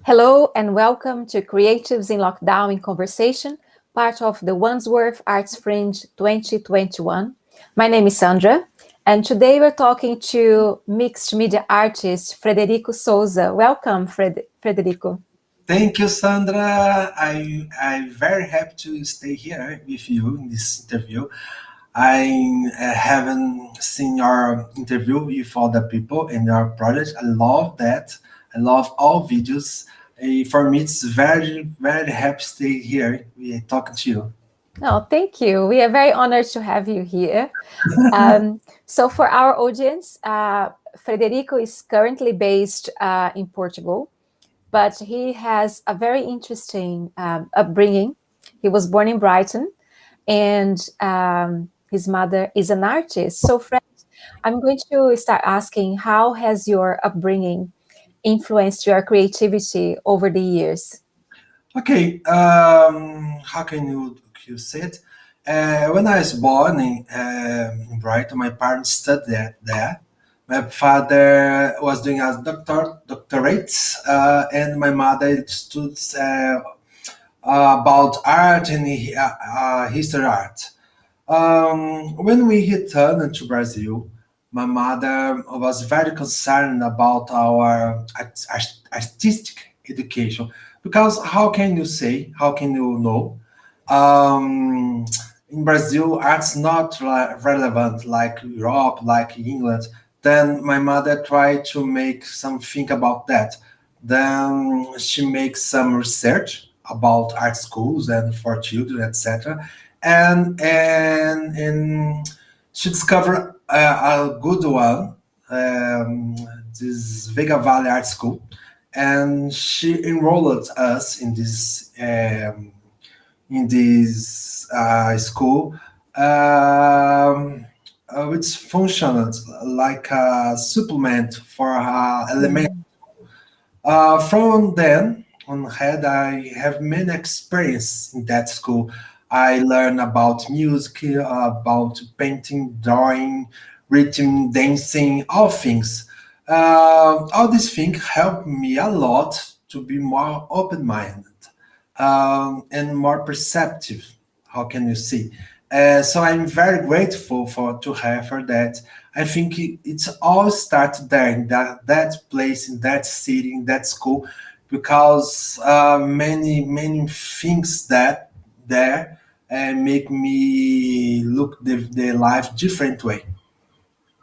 Hello and welcome to Creatives in Lockdown in Conversation, part of the Wandsworth Arts Fringe 2021. My name is Sandra, and today we're talking to mixed media artist Frederico Sousa. Welcome, Frederico. Thank you, Sandra. I'm very happy to stay here with you in this interview. I haven't seen your interview with other people in your project. I love that. I love all videos. For me, it's very happy to stay here. We are talking to you. Oh, thank you. We are very honored to have you here. So for our audience, Frederico is currently based in Portugal, but he has a very interesting upbringing. He was born in Brighton, and his mother is an artist. So, Fred, I'm going to start asking, how has your upbringing influenced your creativity over the years? Okay, how can you say it? When I was born in Brighton, my parents studied there. My father was doing a doctorate, and my mother studied about art and history art. When we returned to Brazil, my mother was very concerned about our artistic education because how can you know? In Brazil, art's not relevant like Europe, like England. Then my mother tried to make something about that. Then she makes some research about art schools and for children, etc. And she discovered a good one, this Vega Valley Art School, and she enrolled us in this school, which functioned like a supplement for her element. From then on ahead, I have many experience in that school. I learned about music, about painting, drawing, rhythm, dancing, all things. All these things help me a lot to be more open-minded and more perceptive. How can you see? So I'm very grateful to her for that. I think it's all started there in that place, in that city, in that school, because many things that there make me look the life different way,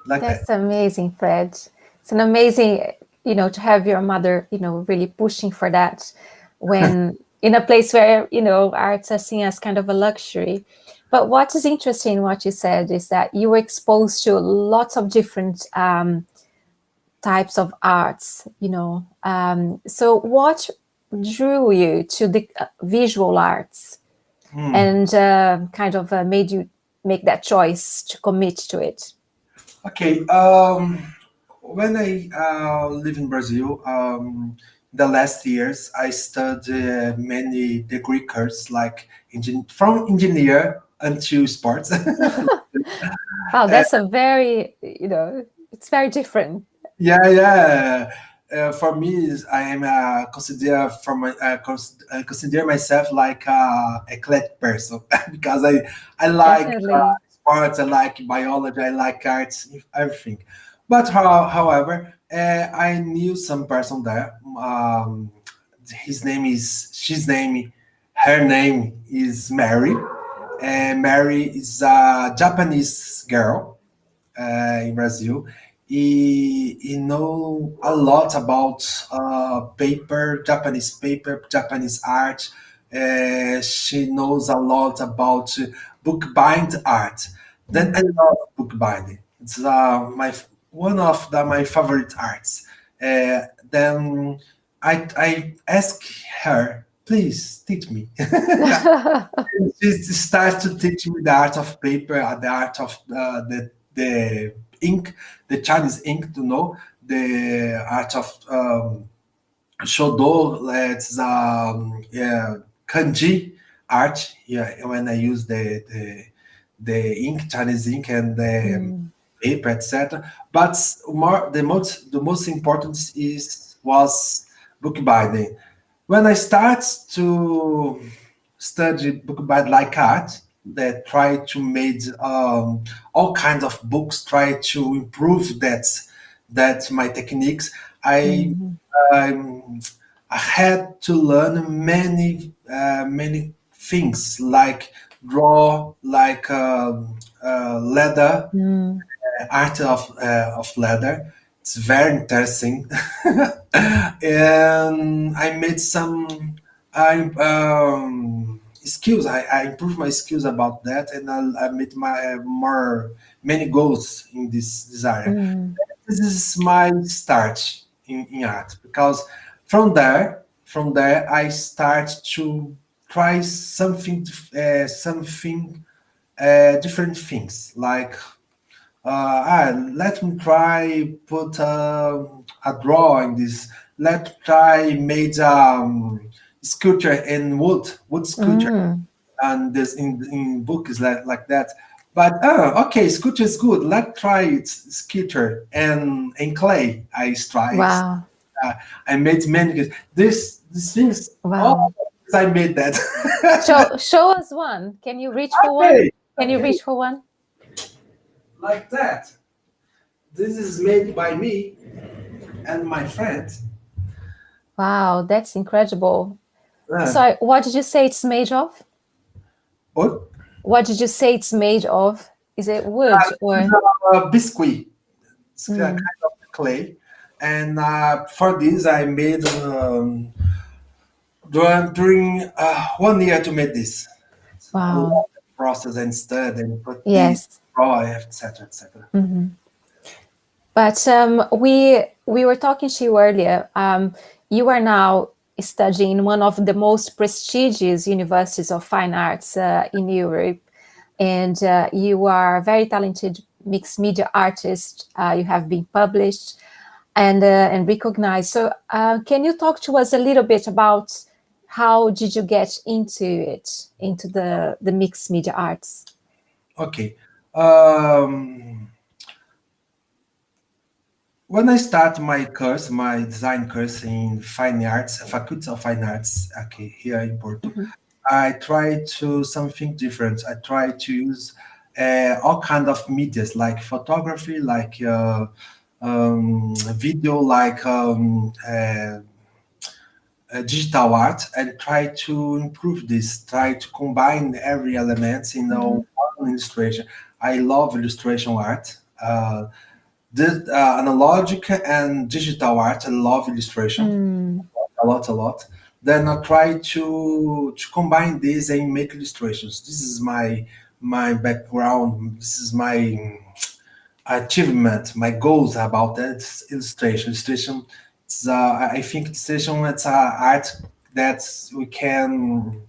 like that. That's amazing, Fred. It's an amazing, to have your mother, really pushing for that when in a place where, arts are seen as kind of a luxury. But what is interesting in what you said is that you were exposed to lots of different types of arts, So what drew you to the visual arts and kind of made you make that choice to commit to it? Okay. When I live in Brazil, the last years I studied many degree courses like from engineer until sports. Wow, that's a very, it's very different. Yeah. For me, I am consider myself like a eclectic person because I like Definitely. sports, I like biology, I like arts, everything. But I knew some person there. Her name is Mary, and Mary is a Japanese girl in Brazil. He know a lot about Japanese art. She knows a lot about bookbind art. Then I love bookbinding. It's one of my favorite arts. Then I ask her, please teach me. She starts to teach me the art of paper, the art of the ink, the Chinese ink, to know the art of shodo. It's kanji art. Yeah, when I use the ink, Chinese ink, and the paper, etc. But the most important was bookbinding. when I start to study book by like art, that try to make all kinds of books, try to improve that my techniques. I Mhm. um, I had to learn many things like draw, like leather, Mm. art of leather. It's very interesting, and I made some skills. I improved my skills about that, and I made my more many goals in this area. Mm. This is my start in art because from there I start to try something different things like let me try put a drawing this. Let try made sculpture in wood sculpture, Mm. and this in book is like that. But okay, sculpture is good. Let's try it sculpture and in clay. Wow. Uh, I made many. This things Wow. all I made that. Show us one. Can you reach for one? Okay, Can you okay, reach for one? like that. This is made by me and my friend. Wow, that's incredible. Uh, Sorry, what did you say it's made of? what? What did you say it's made of? Is it wood This is or? a biscuit. It's a kind Mm. of clay. And for this, I made during 1 year to make this. It's a lot Wow. of process and study and put this, Yes. draw, etc., etc. Mhm. But we were talking to you earlier. You are now studying in one of the most prestigious universities of fine arts in Europe, and you are a very talented mixed media artist. You have been published and recognized. So, can you talk to us a little bit about how did you get into it, into the mixed media arts? Okay. Um, when I start my course, my design course in fine arts, Faculty of Fine Arts, okay, here in Porto, Mhm. I try to something different. I try to use all kind of medias like photography, like video, like digital art, and try to improve this. Try to combine every element in Mhm. one illustration. I love illustration art. This analogic and digital art. I love illustration Mm. a lot. Then I try to combine this and make illustrations. This is my background. This is my achievement, my goals about that. It's illustration. Illustration. It's I think illustration. It's art that we can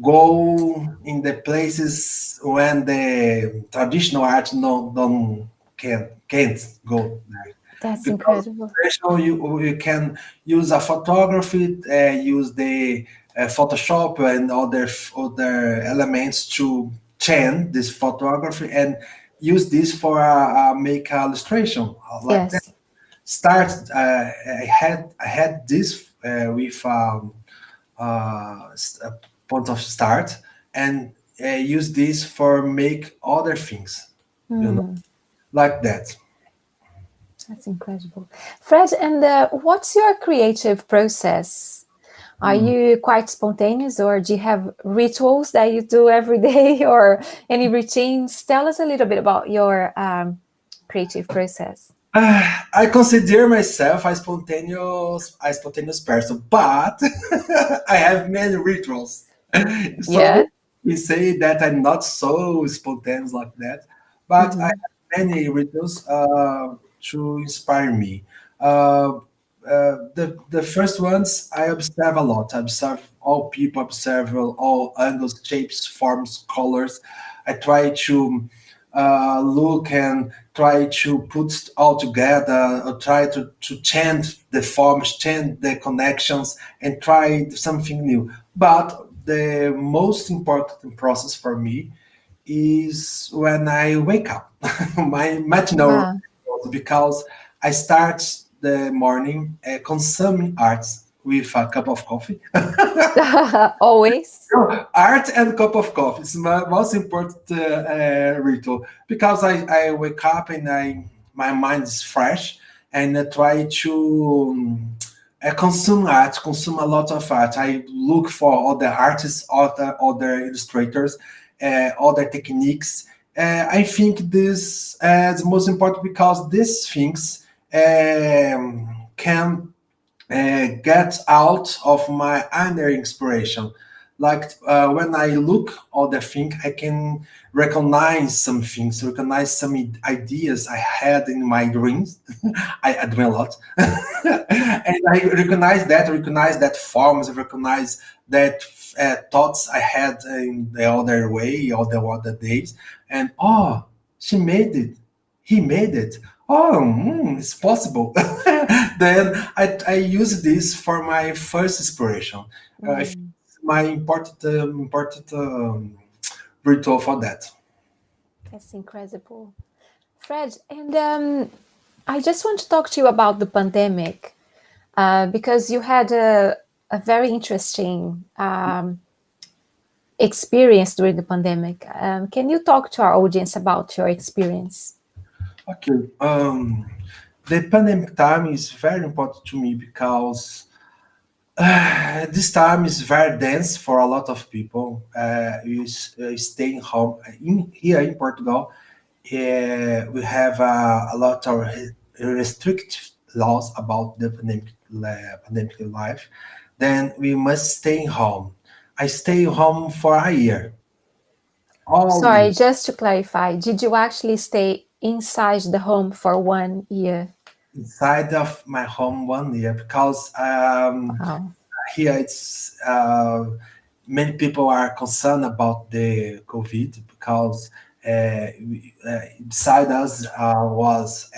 go in the places when the traditional art no don't can't go there That's because incredible. you can use a photography, use the Photoshop and other elements to change this photography and use this for make a illustration like that. Yes. Start. I had this with a point of start and use this for make other things, Hmm. like that. That's incredible. Fred, and what's your creative process? Are Hmm. you quite spontaneous or do you have rituals that you do every day or any routines? Tell us a little bit about your creative process. I consider myself a spontaneous person, but I have many rituals. Yeah. So we say that I'm not so spontaneous like that, but I Hmm. have many rituals to inspire me. Uh, the first ones I observe a lot. I observe all people, observe all angles, shapes, forms, colors. I try to look and try to put all together, or try to change the forms, change the connections, and try something new. But the most important process for me is when I wake up, my matinal Wow. ritual, because I start the morning consuming arts. with a cup of coffee. Always. Art and cup of coffee is my most important ritual because I wake up and my mind is fresh and I try to consume art, consume a lot of art. I look for other artists, other illustrators, other techniques. I think this is most important because these things can get out of my inner inspiration. Like when I look at the thing, I can recognize some things, recognize some ideas I had in my dreams. I dream a lot, and I recognize that forms, recognize that thoughts I had in the other way or the other days, and oh, she made it, he made it. Oh, it's possible. Then I use this for my first inspiration. It's Mm, my important ritual for that. that's incredible. Fred, and I just want to talk to you about the pandemic because you had a very interesting experience during the pandemic. Can you talk to our audience about your experience? Okay. The pandemic time is very important to me because this time is very dense for a lot of people. Staying home here in Portugal. We have a lot of restrictive laws about the pandemic life. Then we must stay home. I stay home for a year, all Sorry, year, just to clarify, did you actually stay inside the home for 1 year? inside of my home 1 year because Wow. here it's many people are concerned about the COVID because beside us was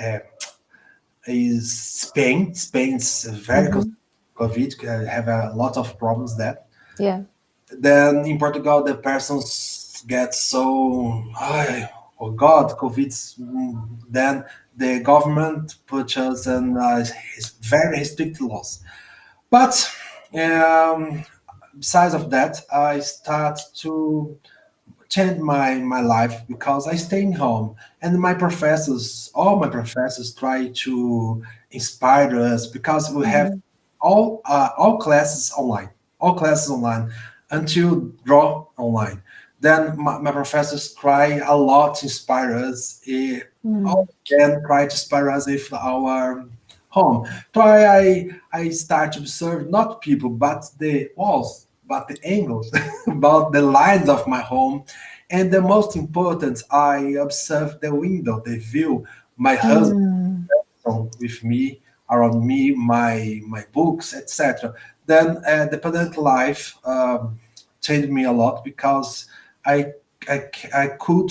is Spain. Spain's very concerned Hmm. with COVID, have a lot of problems there. Yeah. Then in Portugal, the persons get so, oh God, COVID. Then the government puts us in very strict laws. But um, besides of that, I start to change my life because I stay in home and my professors, all my professors, try to inspire us because we have Hmm. all classes online, all classes online until draw online. Then my professors try a lot to inspire us. All Mm. of them try to inspire us with our home. Try I start to observe not people but the walls, but the angles, about the lines of my home. And the most important, I observe the window, the view, my husband Mm. with me, around me, my books, etc. Then the pandemic life changed me a lot because I I could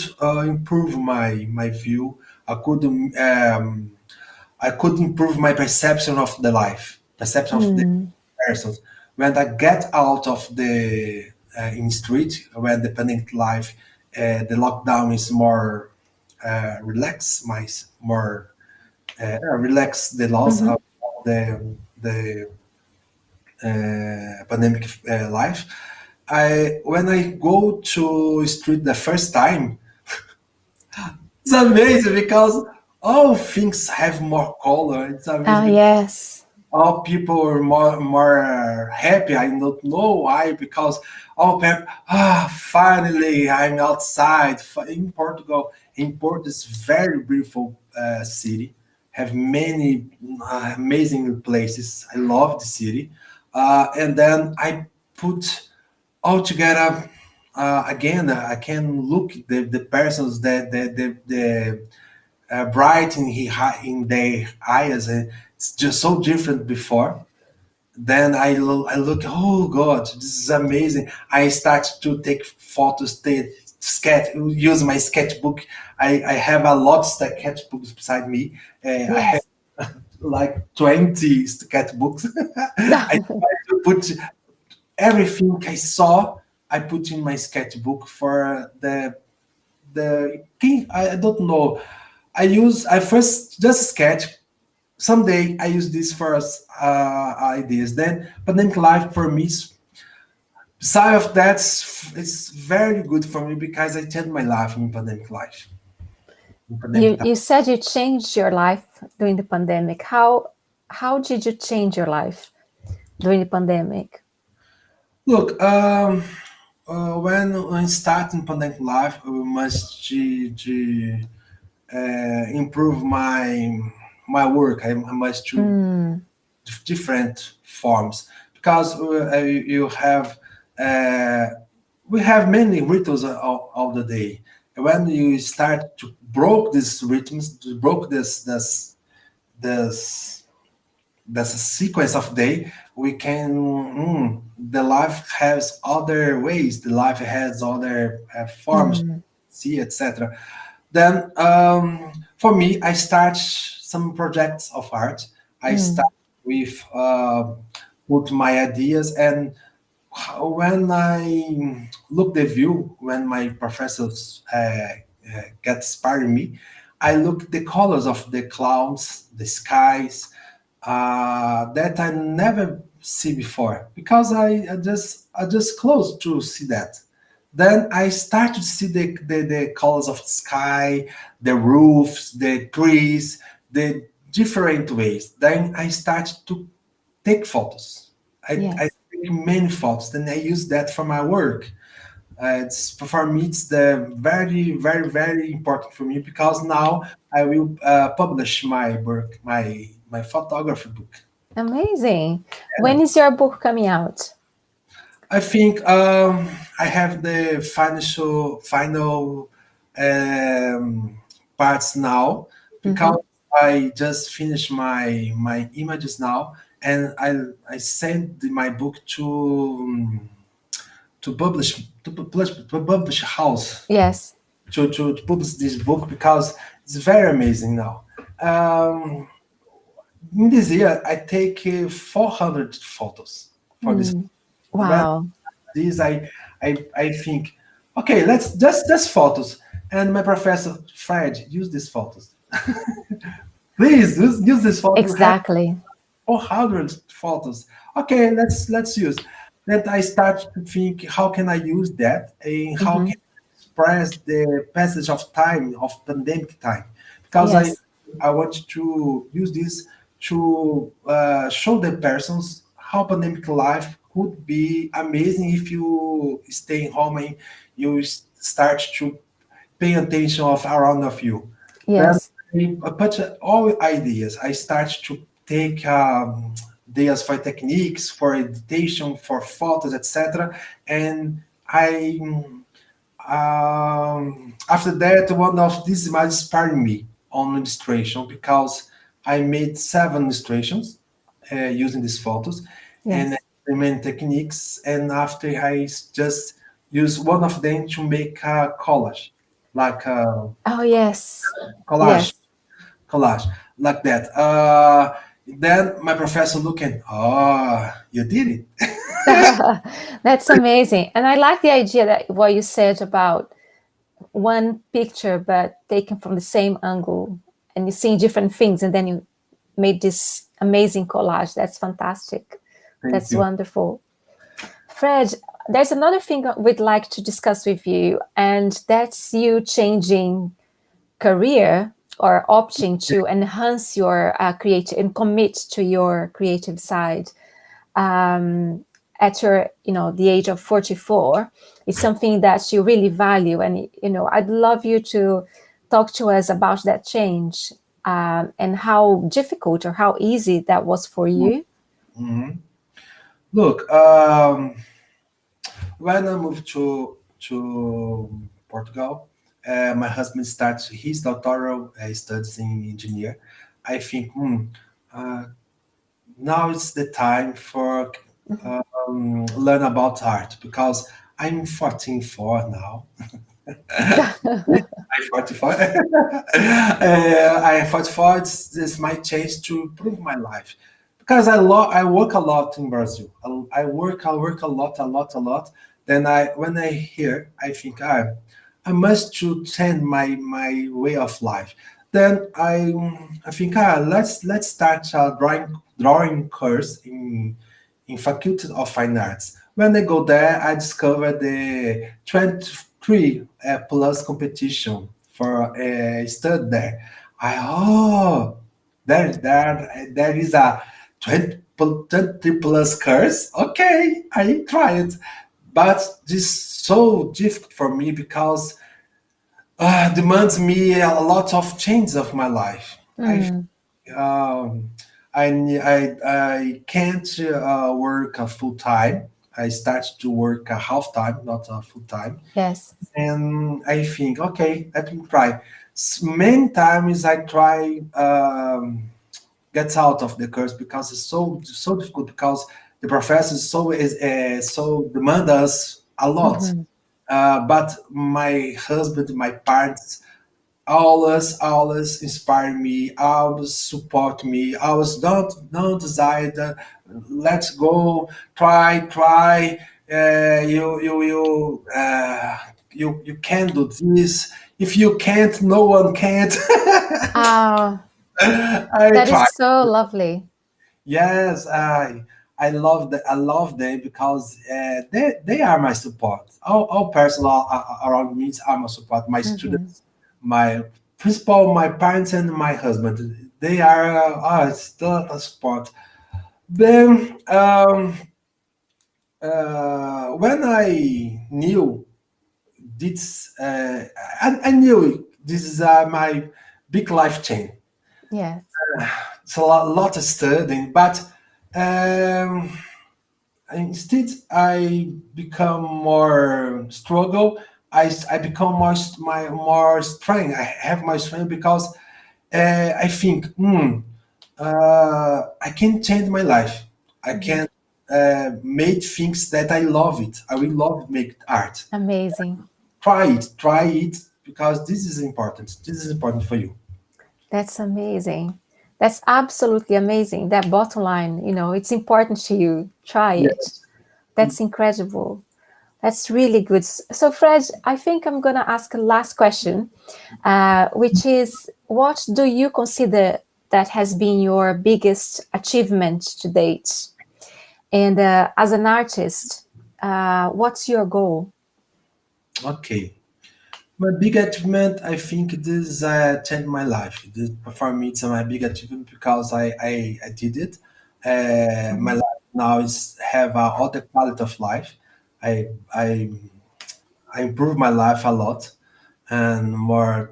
improve my view. I could um, I could improve my perception of the life, perception of the Mm. persons. When I get out of the in street, when the pandemic life, the lockdown is more relaxed, more relax the laws Hmm. of the pandemic life. I when I go to street the first time, it's amazing because all things have more color. It's Oh, amazing because yes. all people are more happy. I don't know why because all people finally I'm outside in Portugal. In Porto, is very beautiful city. Have many amazing places. I love the city, and then I put all together again. I can look the persons the bright in their eyes. It's just so different before. Then I look, oh God, this is amazing. I start to take photos, use my sketchbook. I have a lot of sketchbooks beside me. I have Yes. like 20 sketchbooks. I try to put everything I saw, I put in my sketchbook for the thing. I don't know. I first just sketch someday I use this for ideas. Then pandemic life for me, beside of that, it's very good for me because I changed my life in pandemic life. In pandemic time. You said you changed your life during the pandemic. How did you change your life during the pandemic? Look, when starting pandemic life, we must improve my work. I must do Mm, different forms because you have uh, we have many rituals of the day. When you start to broke these rhythms, to broke this that's a sequence of day, we can the life has other ways, the life has other forms, mm, see, etc. Then for me, I start some projects of art. I mm. start with put my ideas, and when I look the view, when my professors get inspiring me, I look the colors of the clouds, the skies, that I never see before because I just close to see that. Then I start to see the colors of the sky, the roofs, the trees, the different ways. Then I start to take photos. I Yes. take many photos. Then I use that for my work. It's for me. It's the very important for me because now I will publish my work, my photography book. Amazing. When is your book coming out? I think I have the final parts now Mm-hmm. because I just finished my images now, and I sent my book to publish house Yes. to publish this book because it's very amazing now. Um, in this year, I take 400 photos for this. Mm. When Wow. this, I think, okay, let's just photos. And my professor, Fred, use these photos. Please use this photo. You have Exactly. 400 photos. Okay, let's use. Then I start to think, how can I use that, and how Mm-hmm. can I express the passage of time of pandemic time? Because Yes. I want to use this to show the persons how pandemic life could be amazing if you stay home and you start to pay attention of around of you. Then Yes. I put all ideas. I start to take ideas for techniques, for editation, for photos, etc. And I after that, one of these images inspired me on illustration because I made 7 illustrations using these photos and Yes. implement techniques. And after I just use one of them to make a collage, like a Oh, yes. collage, Yes. collage, like that. Then my professor looking, oh, you did it. That's amazing. And I like the idea that what you said about one picture, but taken from the same angle, and you see different things, and then you made this amazing collage. That's fantastic. Thank That's you. wonderful. Fred, there's another thing we'd like to discuss with you, and that's you changing career or opting to enhance your creative and commit to your creative side at your the age of 44 is something that you really value, and I'd love you to talk to us about that change, and how difficult or how easy that was for you. Mhm. Look, when I moved to Portugal, my husband starts his doctoral studies in engineer. I think uh, now it's the time for learn about art because I'm 14 now. I'm 44. I'm 44. It's my chance to improve my life because I work a lot in Brazil. I work a lot. Then when I hear, I think I must to change my way of life. Then I think let's start a drawing course in Faculty of Fine Arts. When I go there, I discover the 23 plus competition for study there. I there is a 20 plus course. Okay, I try it, but this is so difficult for me because demands me a lot of changes of my life. Mm, Um, I can't work a full time. I start to work a half time, not a full time. yes. And I think, okay, let me try. Many times I try get out of the course because it's so difficult because the professor is so demand us a lot. Mhm. But my husband, my parents always inspire me, always support me, always don't decide, let's go, try, you can do this. If you can't, no one can't. Ah, I that try. is so lovely. Yes, I love them because they are my support. All person around me are my support. My Mhm. students, my principal, my parents, and my husband. They are still a support. Then when I knew this, I knew this is my big life change. Yes. It's a lot of studying, but. Um, Instead I become more struggle. I become more strength. I have my strength because I think I can change my life. I Mhm. can make things that I love it. I will love make art. Amazing. Try it because this is important. This is important for you. That's amazing. That's absolutely amazing. That bottom line, it's important to you. Try it. Yes. That's incredible. That's really good. So, Fred, I think I'm going to ask a last question, which is what do you consider that has been your biggest achievement to date? And as an artist, what's your goal? Okay. My big achievement, I think this changed my life. This, for me, it's my big achievement because I did it. My Mhm. life now is have a other quality of life. I I I improve my life a lot and more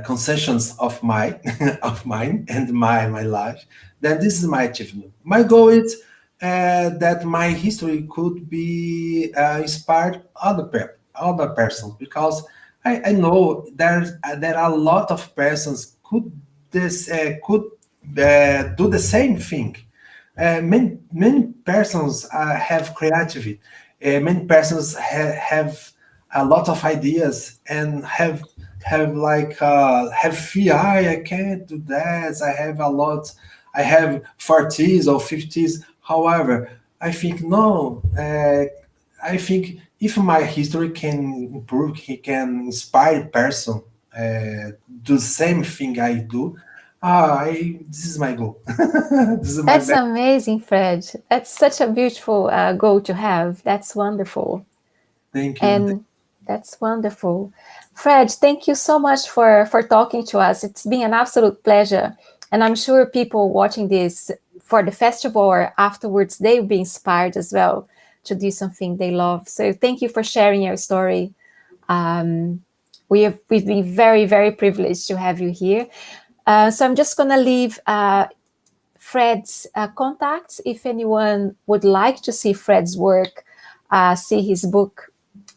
concessions of my of mine and my life. Then this is my achievement. My goal is that my history could be inspired other persons because I know there are a lot of persons could do the same thing. Many persons have creativity. Many persons have a lot of ideas and have fear. I can't do that. I have a lot. I have 40s or 50s. However, I think no. I think if my history can improve, he can inspire person do the same thing I do. This is my goal. This is my That's best. amazing, Fred. That's such a beautiful goal to have. That's wonderful. Thank you. And that's wonderful. Fred, thank you so much for talking to us. It's been an absolute pleasure. And I'm sure people watching this for the festival or afterwards, they'll be inspired as well to do something they love. So thank you for sharing your story. Um, we've been very, very privileged to have you here. So I'm just going to leave Fred's contacts. If anyone would like to see Fred's work, see his book,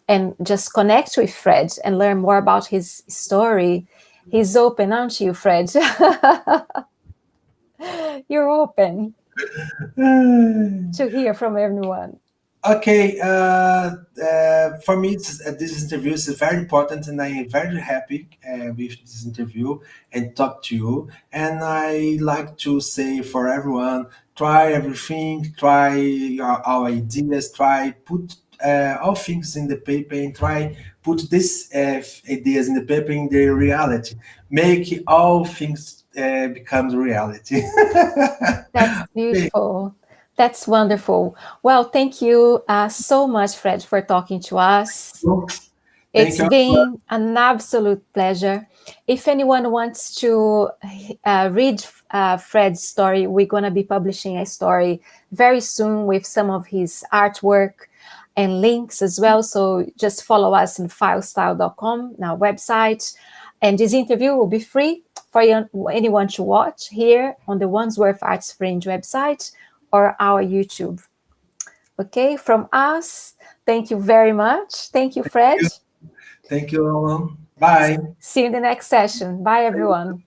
and just connect with Fred and learn more about his story, he's open, aren't you, Fred? You're open to hear from everyone. Okay, for me, this interview is very important, and I am very happy with this interview and talk to you. And I like to say for everyone, try everything, try our ideas, try put all things in the paper and try put these ideas in the paper in their reality, make all things becomes reality. That's beautiful. That's wonderful. Well, thank you so much, Fred, for talking to us. Thank It's you. been an absolute pleasure. If anyone wants to read Fred's story, we're going to be publishing a story very soon with some of his artwork and links as well. So just follow us in filestyle.com, our website. And this interview will be free for anyone to watch here on the Wandsworth Arts Fringe website or our YouTube. Okay, from us, thank you very much. Thank you, Fred. Thank you, Alan. Bye. See you in the next session. Bye, everyone.